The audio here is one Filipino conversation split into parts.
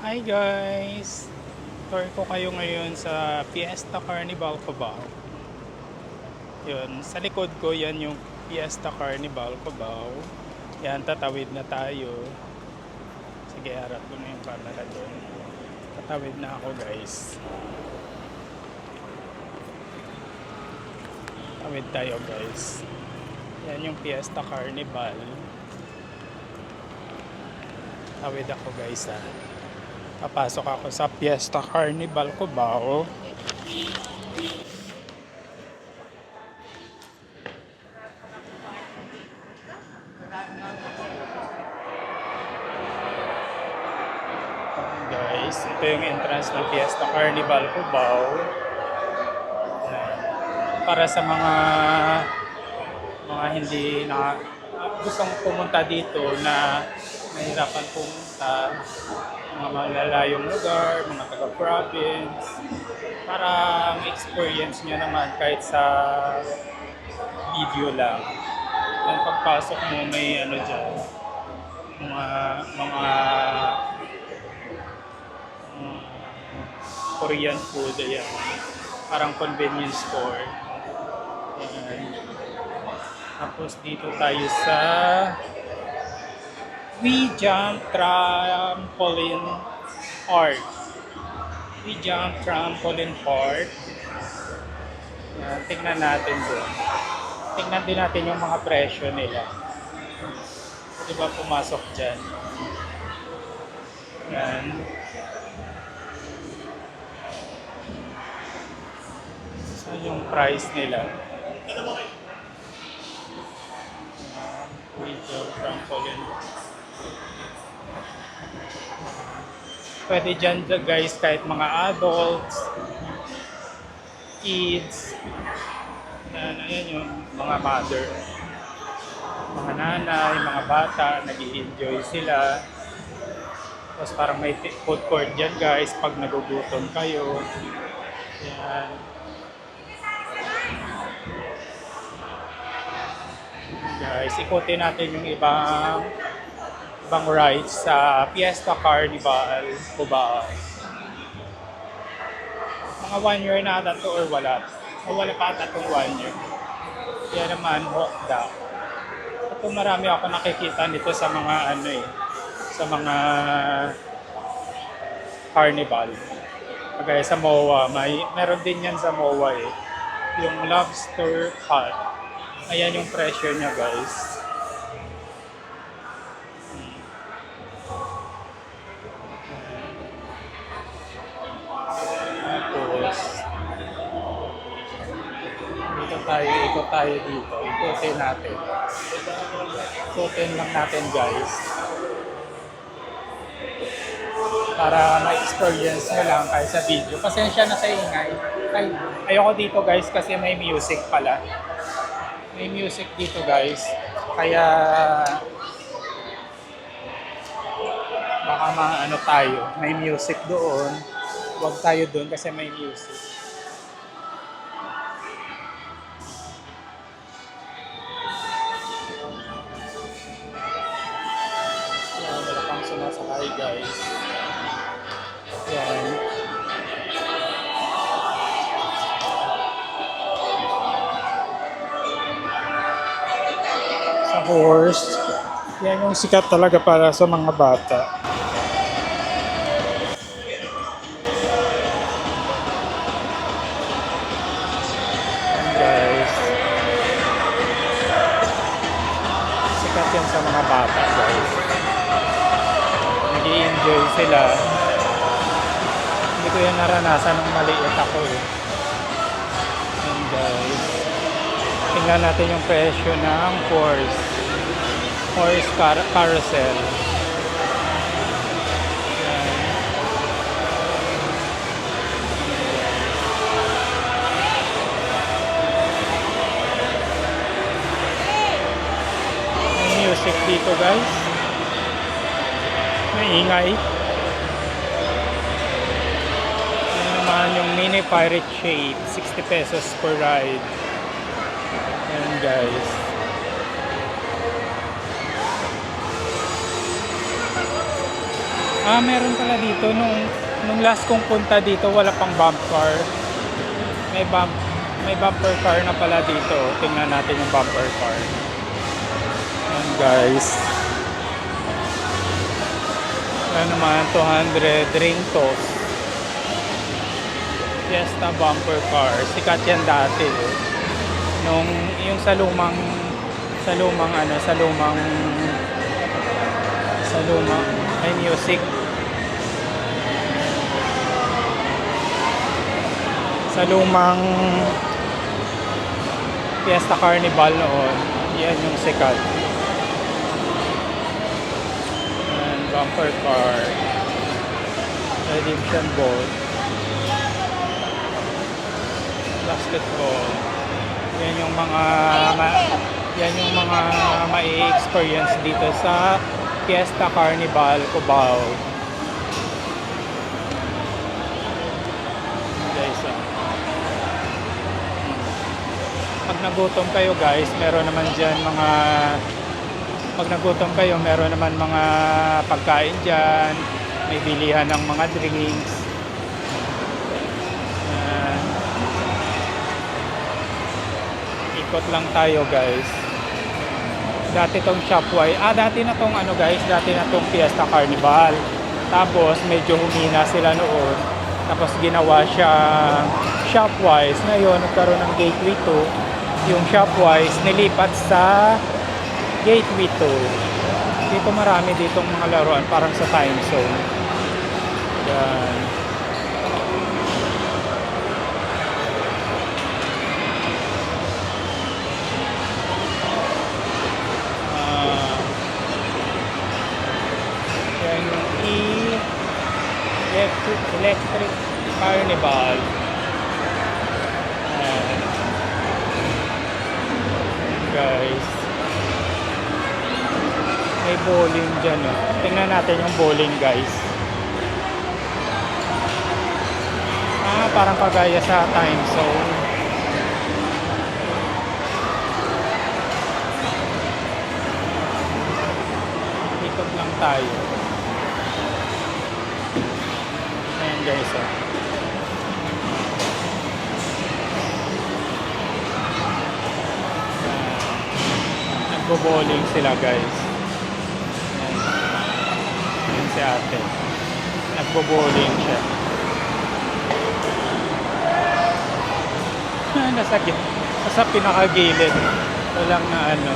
Hi guys! Tour ko kayo ngayon sa Fiesta Carnival Cubao. Yun, sa likod ko yan yung Fiesta Carnival Cubao. Yan, tatawid na tayo. Sige, harap ko na yung camera doon. Tatawid na ako guys. Tawid tayo guys. Yan yung Fiesta Carnival. Tawid ako guys ha. Papasok ako sa Fiesta Carnival Cubao. Guys, ito yung entrance ng Fiesta Carnival Cubao. Para sa mga hindi na gustong pumunta dito na nahirapan pumunta, mga malalayong lugar, mga taga-province, para ma-experience nyo naman kahit sa video lang. Yung pagpasok mo may ano dyan, mga mm, Korean food, ayan. Parang convenience store. Ayan. Tapos dito tayo sa We Jump Trampoline Park. We Jump Trampoline Park. Tingnan natin doon. Tingnan din natin yung mga presyo nila. Di ba pumasok dyan? Yan. So yung price nila. We Jump Trampoline. Pwede dyan guys kahit mga adults, kids, ayan yung mga mother, mga nanay, mga bata, nag-i-enjoy sila. Tapos parang may food court dyan guys pag nagugutom kayo. Ayan. Guys, ikutin natin yung ibang rides sa Fiesta Carnival Cubao. Mga 1 year na ata to or wala. O wala pa ata itong 1 year. Yan naman, Hokda. Ito marami ako nakikita nito sa mga ano eh, sa mga carnival. Kagaya sa MOA, meron din yan sa MOA eh. Yung lobster pot. Ayan yung presyo niya guys. Ikot tayo dito. Ikutin natin. Ikutin lang natin guys. Para ma-experience nyo lang kahit sa video. Pasensya na sa ingay. Ayoko dito guys kasi may music pala. May music dito guys. Kaya baka maano tayo. May music doon. Huwag tayo doon kasi may music. Sumasakay guys. Yan. Sa horse. Yan yung sikat talaga para sa mga bata. Yan guys. Sikat yan sa mga bata guys. Nag-i-enjoy sila. Hindi ko yan naranasan nung maliit ako eh. And guys, tingnan natin yung presyo ng horse carousel. Yan. May music dito guys. Ingay. Yan naman yung mini pirate shape, 60 pesos per ride. Yan guys. Meron pala dito. Nung last kong punta dito, wala pang bump car. May bump, may bumper car na pala dito. Tingnan natin yung bumper car. Ayan guys. Ayan naman, 200 ring toss. Fiesta bumper car. Sikat yan dati. Nung yung sa lumang ay music. Sa lumang Fiesta Carnival noon, yan yung sikat. And bumper car, redemption ball, basketball. Yan yung mga mai-experience dito sa Fiesta Carnival Cubao. Guys, pag nagutom kayo guys, meron naman dyan mga pagkain dyan, may bilihan ng mga drinks. Ikot lang tayo guys. Dati tong Shopwise, dati na tong Fiesta Carnival. Tapos medyo humina sila noon. Tapos ginawa siya Shopwise. Ngayon nagkaroon ng Gateway 2. Yung Shopwise nilipat sa Gateway 2. Dito marami ditong mga laruan parang sa time zone. Yan. Electric Carnival. Guys, may bowling dyan. Tingnan natin yung bowling guys. Parang kagaya sa time zone. Ikot lang tayo. Guys, nagbo-bowling sila guys. Yan si ate, nagbo-bowling siya. Nasa pinakagilid, walang na ano.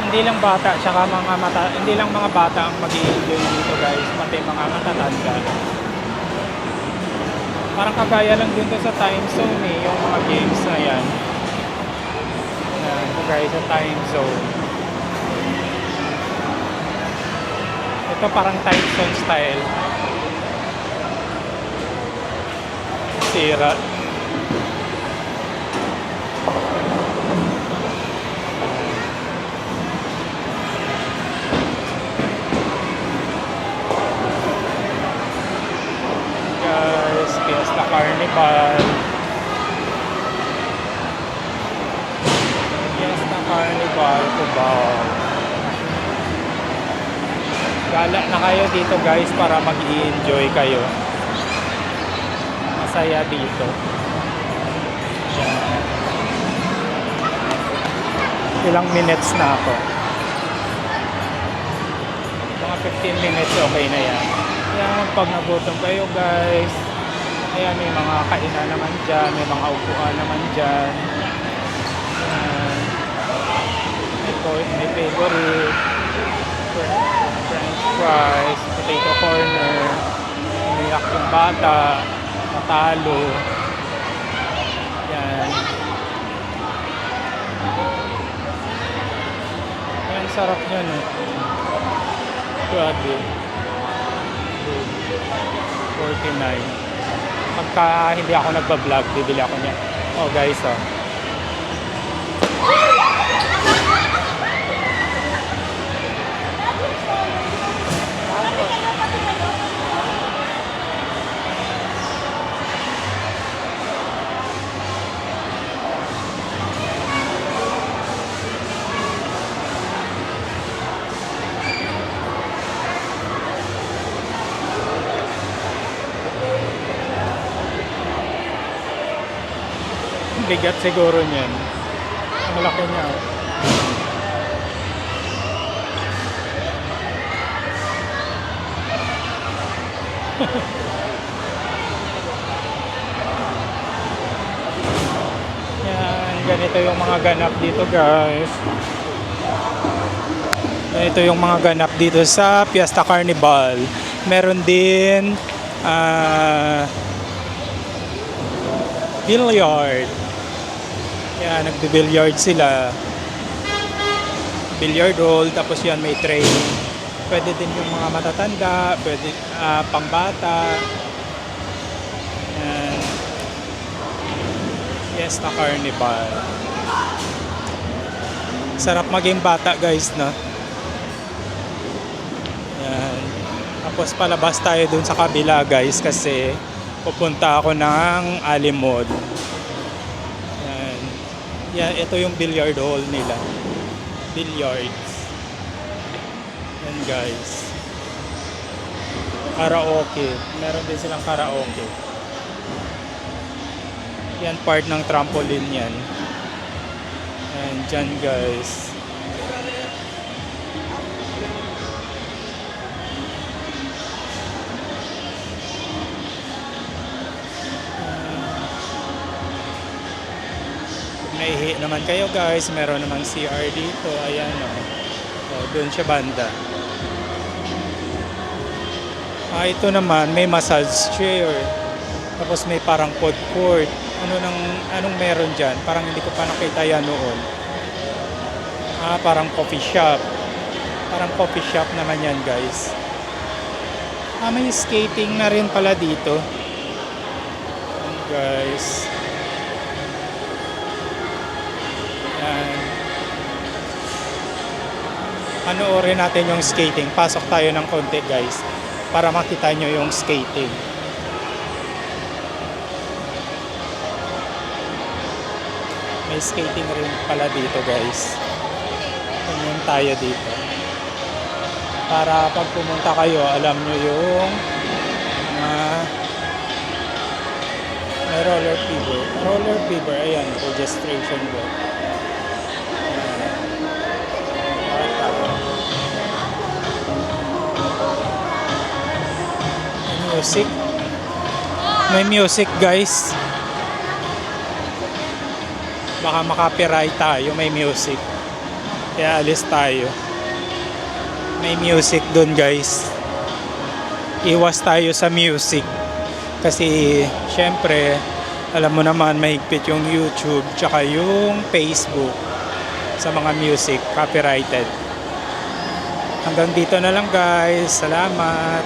Hindi lang mga bata ang mag-i-enjoy dito guys, pati mga matatanda. Parang kagaya lang din to sa time zone yung mga games na yan. Kagaya sa time zone. Ito parang time zone style. Sira. Fiesta Carnival. Fiesta Carnival Cubao. Gala na kayo dito guys para mag-i-enjoy kayo. Masaya dito. Ilang minutes na ako. Mga 15 minutes okay na yan. Yan, pag nagutom kayo guys. Ayan, may mga kainan naman dyan, may mga upuan naman dyan. May favorite, french fries, potato corner, umiyak yung bata, matalo. Yan. Yan, sarap nyo no. Grabe. 49. Pagka hindi ako nagpa-vlog, bibili ako niya. Oh guys, bigat siguro niyan. Ang laki niya. Yan, ganito yung mga ganap dito guys. Ganito yung mga ganap dito sa Fiesta Carnival. Meron din billiard. Yan, nagbe-billiard sila. Billiard hall, tapos yan may tray. Pwede din yung mga matatanda, pwede pangbata. Yan. Fiesta Carnival. Sarap maging bata guys, no? Yan. Tapos palabas tayo dun sa kabila guys kasi pupunta ako ng Alimod. Yan. Yan, ito yung billiard hall nila. Billiards. Yan guys. Karaoke. Meron din silang karaoke. Yan part ng trampoline yan. And dyan guys. Naihi naman kayo guys, meron namang CR dito, ayan o, doon siya banda. Ito naman may massage chair, tapos may parang food court. Anong meron dyan? Parang hindi ko pa nakita yan noon. Parang coffee shop. Parang coffee shop naman yan guys. May skating na rin pala dito guys. Panoorin natin yung skating. Pasok tayo ng konti guys para makita nyo yung skating. May skating rin pala dito guys. Tingnan tayo dito. Para pag pumunta kayo, alam nyo yung may roller fever. Roller fever, ayan, registration book. Music. May music guys. Baka makapiright tayo, may music. Kaya alis tayo. May music dun guys. Iwas tayo sa music. Kasi syempre, alam mo naman mahigpit yung YouTube tsaka yung Facebook sa mga music, copyrighted. Hanggang dito na lang guys. Salamat.